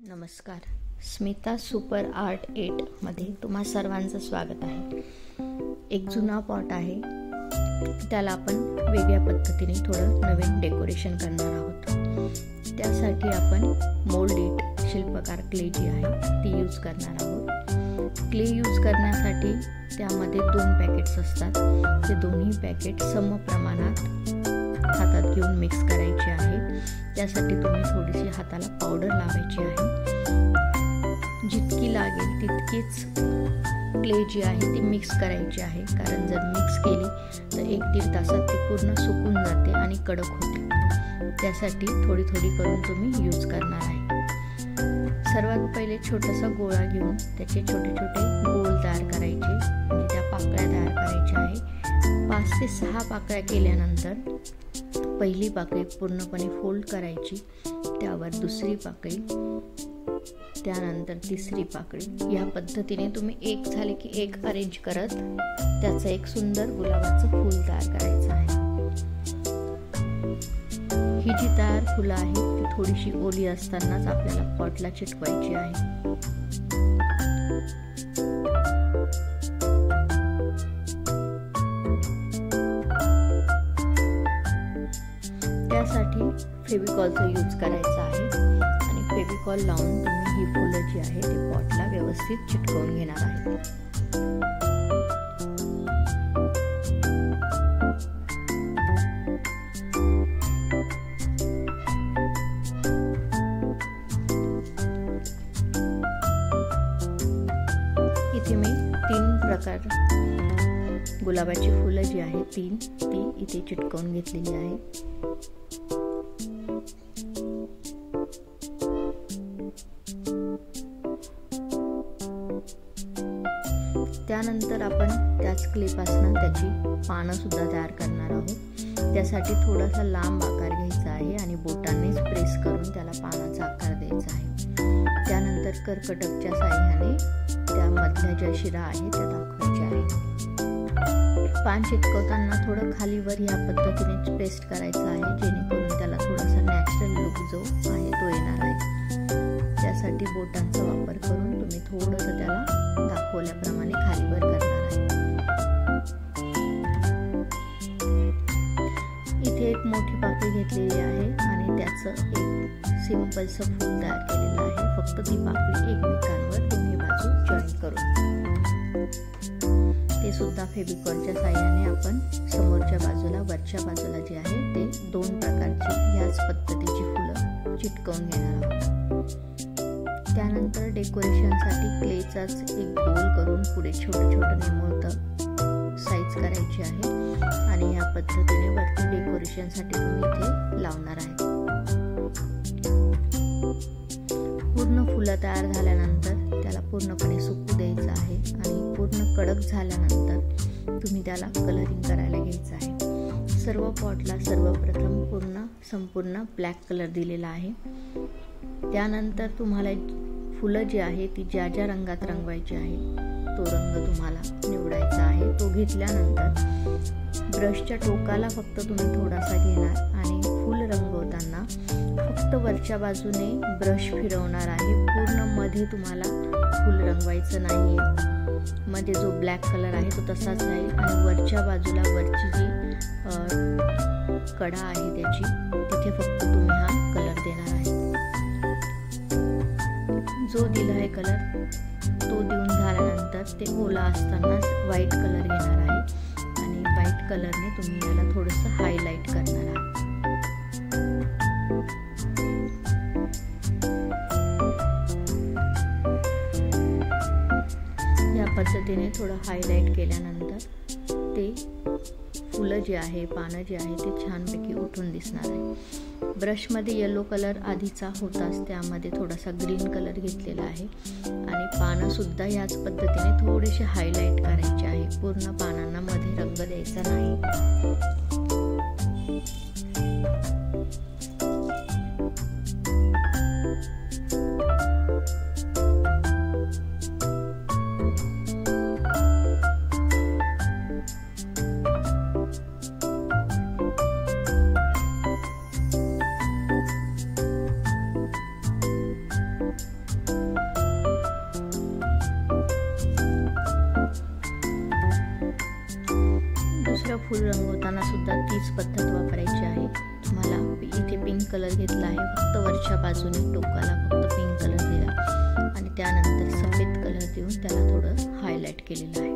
नमस्कार, Smita super art 8 मध्ये तुम्हा सर्वांचं स्वागत आहे। एक जुना पॉट आहे, त्याला आपण वेगळ्या पद्धतीने थोडं नवीन डेकोरेशन करणार आहोत। त्यासाठी आपण मोल्डेड शिल्पकार क्ले जी आहे ती यूज करणार आहोत। क्ले यूज करण्यासाठी त्यामध्ये 2 पॅकेट्स असतात। ते दोन्ही पॅकेट सम प्रमाणात हातात घेऊन मिक्स करायचे आहे। त्यासाठी तुम्ही थोडीशी हाताला पावडर लावायची आहे। जितकी लागेल तितकीच क्ले जी आहे ती मिक्स करायची आहे, कारण जर मिक्स केली तर 1-1.5 तासात ती पूर्ण सुकून जाते आणि कडक होते। त्यासाठी थोडी थोडी करून तुम्ही यूज करणार आहे। सर्वात पहिले छोटासा गोळा घेऊन त्याचे छोटे छोटे गोल तयार करायचे, म्हणजे त्या पाकळ्या तयार करायच्या आहे। 5 ते 6 पाकळ्या केल्यानंतर पहिली पाकळी पूर्णपणे फोल्ड करायची, त्यावर दुसरी पाकळी, त्यानंतर तिसरी पाकळी। या पद्धतीने तुम्ही एक झाले की एक अरेंज करत त्याचं एक सुंदर गुलाबाचं फूल तयार करायचं आहे। ही जी तयार फुलं आहेत ती थोडीशी ओली असतानाच आपल्याला पॉटला चिटकवायची आहे। त्यासाठी फेविकॉलचा यूज करायचा आहे आणि फेविकॉल लावून तुम्ही ही फुलं जी आहे ती पॉटला व्यवस्थित चिटकवून घेणार आहे। इथे मी 3 प्रकार गुलाबाची फुलं जी आहेत ती इथे चिटकवून घेतलेली आहे। त्यानंतर आपण त्याच क्लेपासून त्याची पानं सुद्धा तयार करणार आहोत। त्यासाठी थोडासा लांब आकार घ्यायचा आहे आणि बोटानेच प्रेस करून त्याला पानाचा आकार द्यायचा आहे। त्यानंतर कर्कटकच्या साहाय्याने त्या मधल्या ज्या शिरा आहेत त्या दाखवायच्या आहेत। पान चिटकवताना थोडं खालीवर या पद्धतीने पेस्ट करायचं आहे, जेणेकरून त्याला थोडासा नॅचरल लुक जो आहे तो येणार आहे। त्यासाठी बोटांचा वापर करून तुम्ही थोडंसं त्याला दाखवल्याप्रमाणे खालीवर करणार आहे। इथे एक मोठी पाकळी घेतलेली आहे आणि त्याचं एक सिंपलचं फूल तयार केलेलं आहे। फक्त ती पाकळी एकमेकांवर दोन्ही बाजू जॉईन करून ते सुद्धा फेविकॉलच्या साहाय्याने आपण समोरच्या बाजूला वरच्या बाजूला जे आहे ते 2 प्रकारची याच पद्धतीची फुलं चिटकवून घेणार आहोत। त्यानंतर डेकोरेशनसाठी क्लेचाच एक गोल करून पुढे छोटं छोटं निमुळतं साईज करायची आहे आणि या पद्धतीने वरती डेकोरेशनसाठी तुम्ही इथे लावणार आहे। पूर्ण फुलं तयार झाल्यानंतर त्याला पूर्णपणे सुकू द्यायचं आहे आणि पूर्ण कडक झाल्यानंतर तुम्ही त्याला कलरिंग करायला घ्यायचं आहे। सर्व पॉटला सर्वप्रथम संपूर्ण ब्लॅक कलर दिलेला आहे। त्यानंतर तुम्हाला फुलं जी आहे ती ज्या ज्या रंगात रंगवायची आहे तो रंग तुम्हाला निवडायचा आहे। तो घेतल्यानंतर ब्रशच्या टोकाला फक्त तुम्ही थोडासा घेणार आणि फूल रंगवताना फक्त वरच्या बाजूने ब्रश फिरवणार आहे। पूर्ण मध्ये तुम्हाला फूल रंगवायचं नाहीये। मध्ये जो ब्लॅक कलर आहे तो तसाच राहील आणि वरच्या बाजूला वरची जी कडा आहे त्याची तिथे फक्त तुम्ही हा कलर देणार आहे। जो दिला आहे कलर तो देऊन झाल्यानंतर ते ओला असतानाच व्हाईट कलर घेणार आहे आणि व्हाईट कलरने तुम्ही याला थोडंसं हायलाइट करणार आहे। या पद्धतीने थोडं हायलाइट केल्यानंतर ते फुलं जे आहे पानं जे आहे ते छानपैकी उठून दिसणार आहे। ब्रशमध्ये येलो कलर आधीचा होताच त्यामध्ये थोडासा ग्रीन कलर घेतलेला आहे आणि पानं सुद्धा याच पद्धतीने थोडेसे हायलाइट करायचे आहे। पूर्ण पानांना मध्ये रंग द्यायचा नाही। फूल रंगवताना सुद्धा तीच पद्धत वापरायची आहे. तुम्हाला इथे पिंक कलर घेतला आहे, फक्त वरच्या बाजूने टोकाला फक्त पिंक कलर दिला आणि त्यानंतर सफेद कलर देऊन त्याला थोडं हायलाइट केलेलं आहे.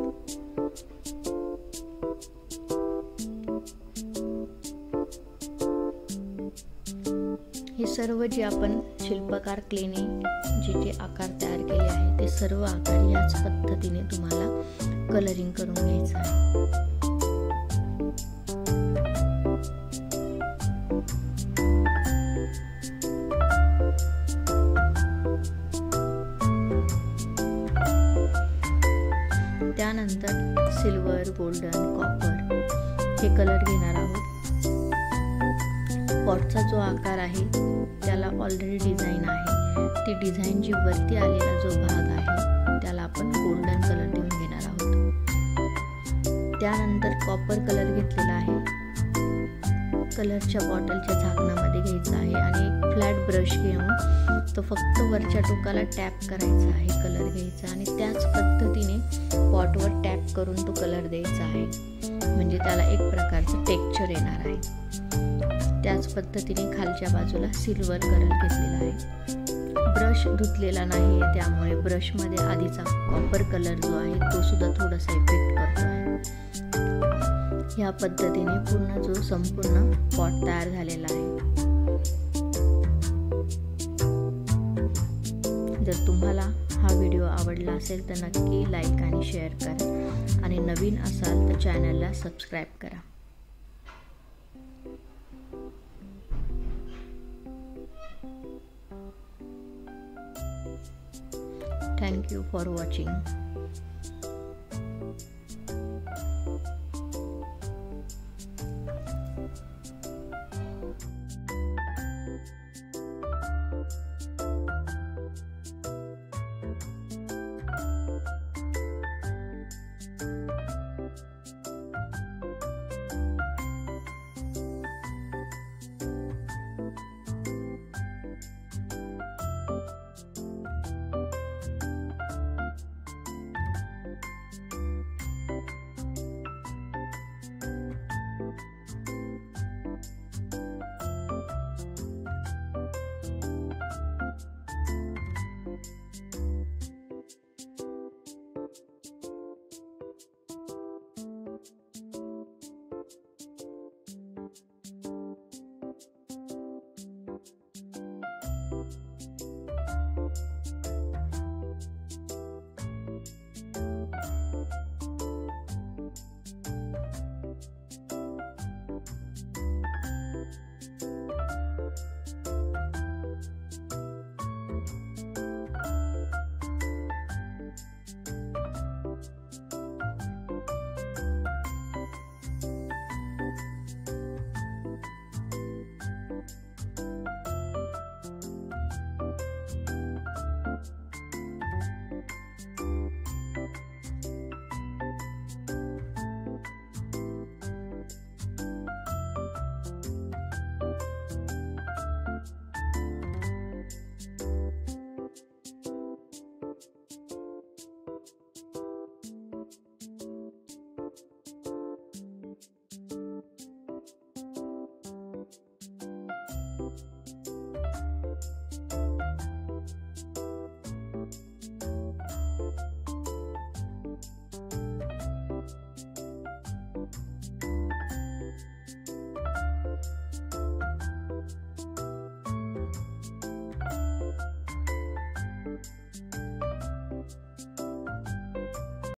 हे सर्व जे आपण शिल्पकार क्लेने जे आकार तयार केले आहे ते सर्व आकार याच पद्धतीने तुम्हाला कलरिंग करून घ्यायचं आहे. त्यानंतर सिल्वर, गोल्डन, कॉपर हे कलर घेणार आहोत. पॉटचा जो आकार आहे त्याला ऑलरेडी डिझाईन आहे. ती डिझाईन जी वरती आलेला जो भाग आहे त्याला आपण गोल्डन कलर देऊन घेणार आहोत. त्यानंतर कॉपर कलर घेतलेला आहे. कलरच्या बॉटलच्या झाकणामध्ये घ्यायचा आहे आणि एक फ्लॅट ब्रश घेऊन तो फक्त वरच्या टोकाला टॅप करायचा आहे. कलर घ्यायचा आणि त्याच पद्धतीने पॉटवर टॅप करून तो कलर द्यायचा आहे, म्हणजे त्याला एक प्रकारचं टेक्स्चर येणार आहे. त्याच पद्धतीने खालच्या बाजूला सिल्वर कलर घेतलेला आहे. ब्रश धुतलेला नाही आहे, त्यामुळे ब्रशमध्ये आधीचा कॉपर कलर जो आहे तो सुद्धा थोडासा इफेक्ट करतो आहे. ह्या पद्धतीने जो संपूर्ण पॉट तयार झालेला आहे. जर तुम्हाला हा व्हिडिओ आवडला असेल तर नक्की लाईक आणि शेअर करा आणि नवीन असाल तर चॅनलला सबस्क्राईब करा. Thank you for watching.